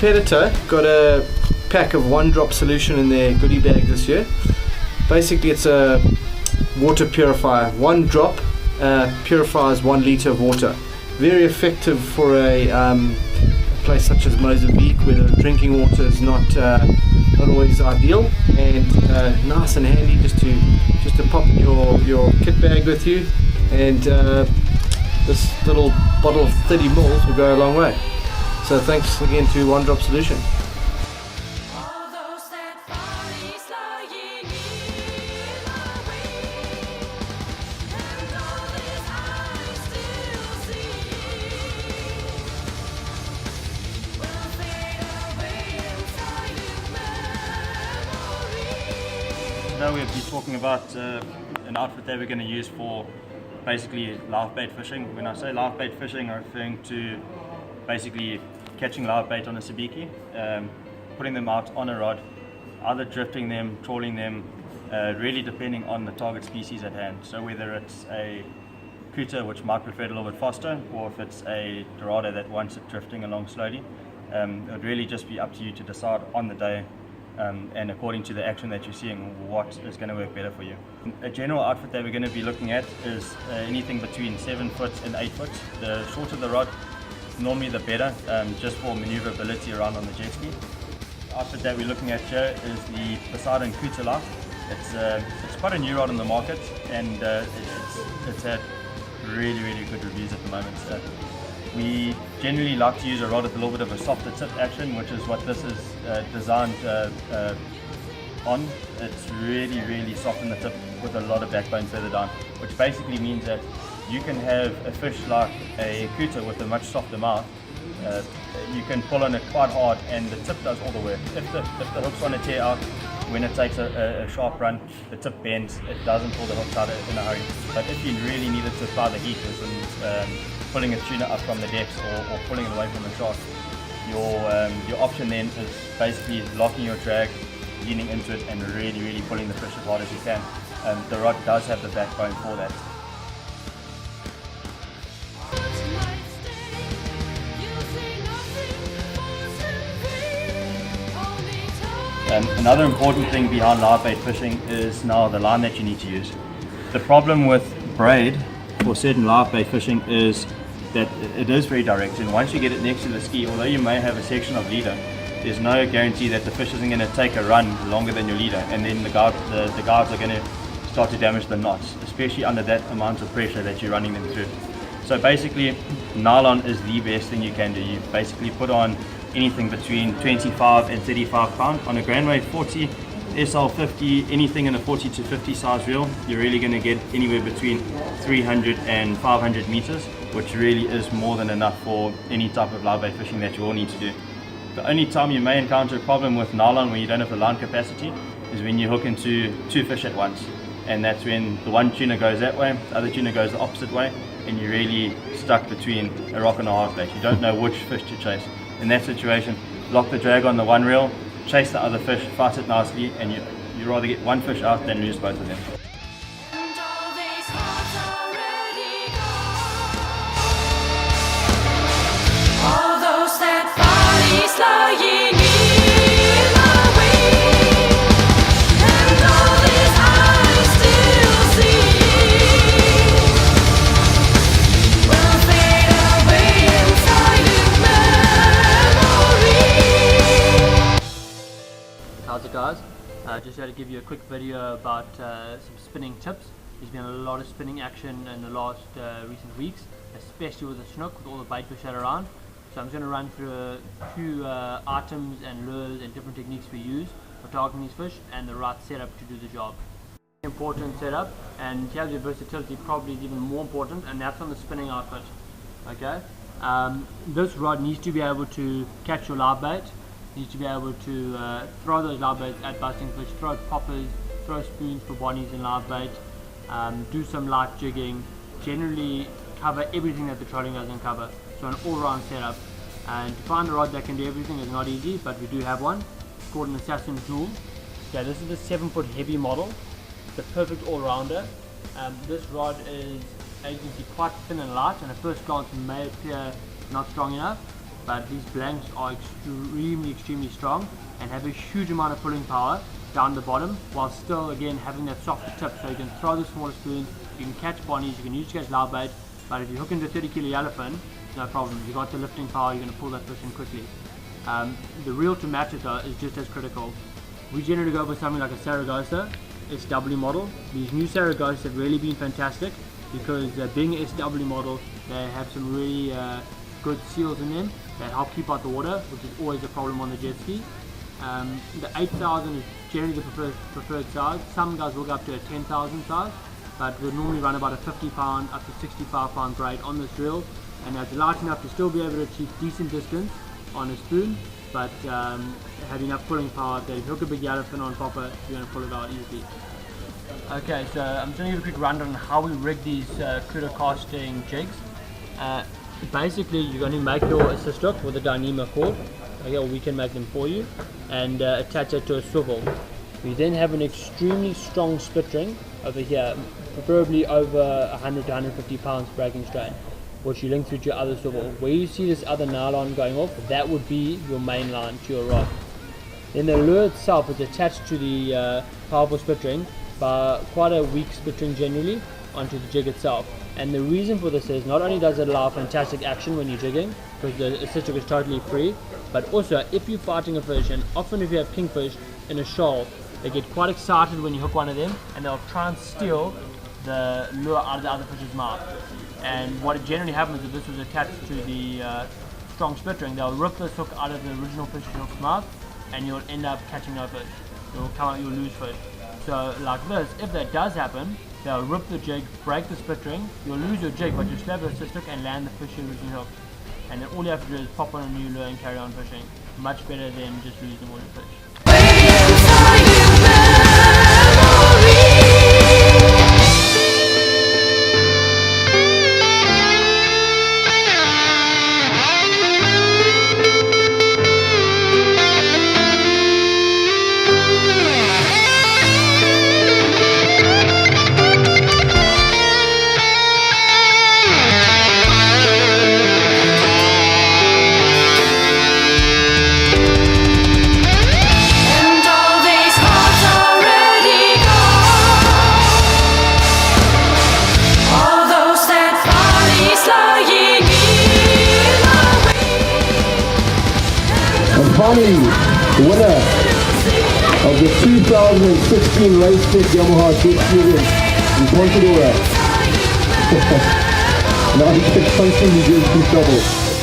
competitor got a pack of 1-drop solution in their goodie bag this year. Basically it's a water purifier. 1 drop purifies 1 litre of water. Very effective for a place such as Mozambique, where the drinking water is not always ideal, and nice and handy just to pop in your kit bag with you, and this little bottle of 30 ml will go a long way. So thanks again to 1-drop solution. Today we'll be talking about an outfit that we're going to use for basically live bait fishing. When I say live bait fishing, I'm referring to basically catching live bait on a sabiki, putting them out on a rod, either drifting them, trawling them, really depending on the target species at hand. So whether it's a cutter, which might prefer it a little bit faster, or if it's a dorado that wants it drifting along slowly, it would really just be up to you to decide on the day and according to the action that you're seeing, what is going to work better for you. A general outfit that we're going to be looking at is anything between 7 foot and 8 foot. The shorter the rod, normally the better, just for maneuverability around on the jet ski. The outfit that we're looking at here is the Poseidon Cutter Light. It's quite a new rod on the market, and it's had really good reviews at the moment. We generally like to use a rod with a little bit of a softer tip action, which is what this is designed on. It's really soft in the tip with a lot of backbone further down, which basically means that you can have a fish like a cutter with a much softer mouth. You can pull on it quite hard and the tip does all the work. If the hook's on a tear out, when it takes a sharp run, the tip bends, it doesn't pull the hooks out in a hurry. But if you really need it to apply the heat, pulling a tuna up from the depths or pulling it away from the shark, your option then is basically locking your drag, leaning into it, and really pulling the fish as hard as you can. The rod does have the backbone for that. Another important thing behind live bait fishing is now the line that you need to use. The problem with braid for certain live bait fishing is that it is very direct, and once you get it next to the ski, although you may have a section of leader, there's no guarantee that the fish isn't going to take a run longer than your leader, and then the guards are going to start to damage the knots, especially under that amount of pressure that you're running them through. So basically, nylon is the best thing you can do. You basically put on anything between 25 and 35 pound on a Grandway 40, SL 50, anything in a 40 to 50 size reel. You're really going to get anywhere between 300 and 500 meters, which really is more than enough for any type of live bait fishing that you all need to do. The only time you may encounter a problem with nylon when you don't have the line capacity is when you hook into 2 fish at once, and that's when the one tuna goes that way, the other tuna goes the opposite way, and you're really stuck between a rock and a hard place. You don't know which fish to chase. In that situation, lock the drag on the one reel, chase the other fish, fight it nicely, and you rather get one fish out than lose both of them. All those dead bodies lying in my way, and all this I still see will fade away inside of memory. How's it, guys? Just had to give you a quick video about some spinning tips. There's been a lot of spinning action in the last recent weeks, especially with the snook, with all the bait fish that are around. So I'm just going to run through a few items and lures and different techniques we use for targeting these fish and the right setup to do the job. Important setup, and to have your versatility probably is even more important, and that's on the spinning outfit. Okay, this rod needs to be able to catch your live bait, needs to be able to throw those live baits at busting fish, throw poppers, throw spoons for bonnies and live bait, do some light jigging, generally cover everything that the trolling doesn't cover. So an all-round setup, and to find a rod that can do everything is not easy, but we do have one. It's called an Assassin Jewel. Okay, this is the 7-foot heavy model, the perfect all-rounder. This rod is, as you can see, quite thin and light, and at first glance may appear not strong enough, but these blanks are extremely strong and have a huge amount of pulling power down the bottom, while still again having that soft tip, so you can throw the smaller spoons, you can catch bonnies, you can use to catch live bait, but if you hook into a 30 kilo yellowfin, no problem, you got the lifting power, you're going to pull that fish in quickly. The reel to match it though is just as critical. We generally go for something like a Saragossa SW model. These new Saragossas have really been fantastic because being an SW model, they have some really good seals in them that help keep out the water, which is always a problem on the jet ski. The 8,000 is generally the preferred size. Some guys will go up to a 10,000 size, but we'll normally run about a 50 pound up to 65 pound braid on this reel, and it's light enough to still be able to achieve decent distance on a spoon, but have enough pulling power that if you hook a big yellowfin on popper, you're going to pull it out easily. Okay, so I'm just going to give a quick rundown on how we rig these critter casting jigs. Basically, you're going to make your assist hook with a Dyneema cord. Okay, or we can make them for you, and attach it to a swivel. We then have an extremely strong split ring over here, preferably over 100 to 150 pounds breaking strain, which you link through to your other swivel. Where you see this other nylon going off, that would be your main line to your rod. Then the lure itself is attached to the powerful split ring by quite a weak split ring generally onto the jig itself. And the reason for this is not only does it allow fantastic action when you're jigging, because the assist hook is totally free, but also if you're fighting a fish, and often if you have kingfish in a shoal, they get quite excited when you hook one of them and they'll try and steal the lure out of the other fish's mouth. And what generally happens is if this was attached to the strong split ring, they'll rip this hook out of the original fish's hook's mouth and you'll end up catching no fish. You'll lose fish. So like this, if that does happen, they'll rip the jig, break the split ring, you'll lose your jig, but you'll still have the assist hook and land the fish you originally hooked. And then all you have to do is pop on a new lure and carry on fishing. Much better than just losing all your fish. And all these hearts already gone. All those dead bodies lying in the wind. And finally, the winner of the 2016 Racetech Yamaha Jet Ski event in Pontedora. Now he gets constantly gives me trouble,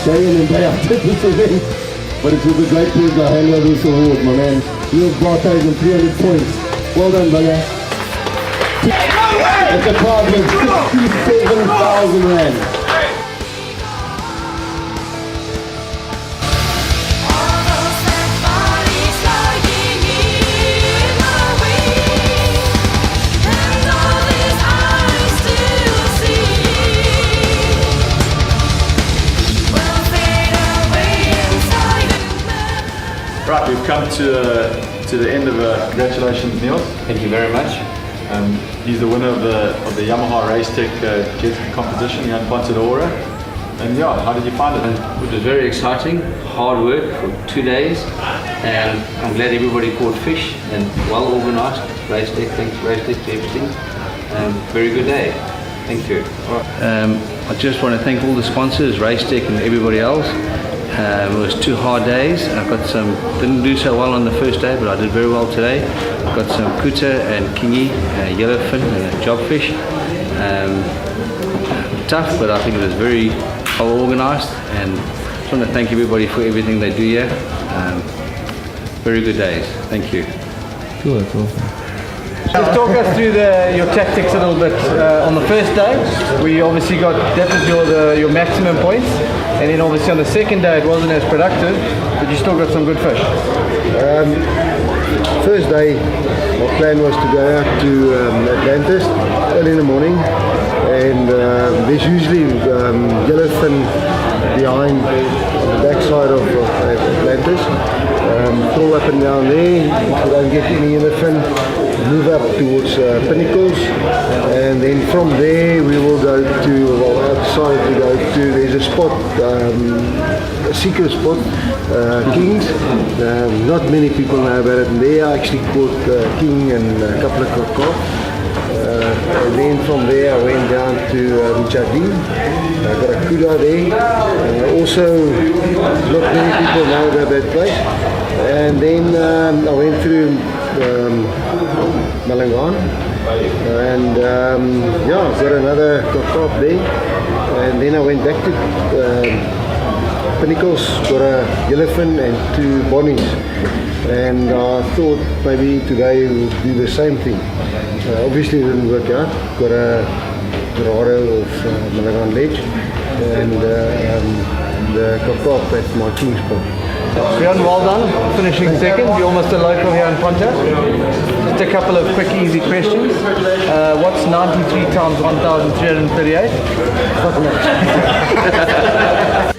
day in and day out at this event. But it's with a great pleasure I hand over this award, my man. You have brought over 300 points. Well done, brother. It's a prize of 67,000 rand. All those dead bodies lying in the wind. And all these eyes still see will fade away inside of me. Right, we've come to the end of congratulations, Neil. Thank you very much. He's the winner of the Yamaha Racetech jet ski competition here in Pontedora. And yeah, how did you find it? It was very exciting, hard work for 2 days, and I'm glad everybody caught fish and well organized. Racetech, thanks Racetech for everything. Very good day. Thank you. I just want to thank all the sponsors, Racetech and everybody else. It was 2 hard days. Didn't do so well on the first day, but I did very well today. I got some kuta and kingi, yellowfin and a jobfish. Tough, but I think it was very well organized, and I just want to thank everybody for everything they do here. Very good days. Thank you. Cool, that's awesome. Just talk us through your tactics a little bit. On the first day, we obviously that was your maximum points, and then obviously on the second day it wasn't as productive, but you still got some good fish. First day, our plan was to go out to Atlantis early in the morning, and there's usually yellowfin behind on the backside of planters. Throw up and down there. If you don't get any anything, move up towards Pinnacles, and then from there we will go to, well, outside we go to, there's a spot, a secret spot, Kings. Not many people know about it, and there I actually caught king and a couple of crocodile. And then from there I went down to Richardin. I got a kuda there. Also, not many people know about that place. And then I went through Malangan, and yeah, got another crop there. And then I went back to Pinnacles, got a yellowfin and 2 bonnies. And I thought maybe today we'll do the same thing. Obviously it didn't work out. Got a Dorado of Malangan Ledge and the Kokop at my king spot. Bjorn, well done, finishing second. You're almost a local here in Ponta. Just a couple of quick, easy questions. What's 93 times 1,338?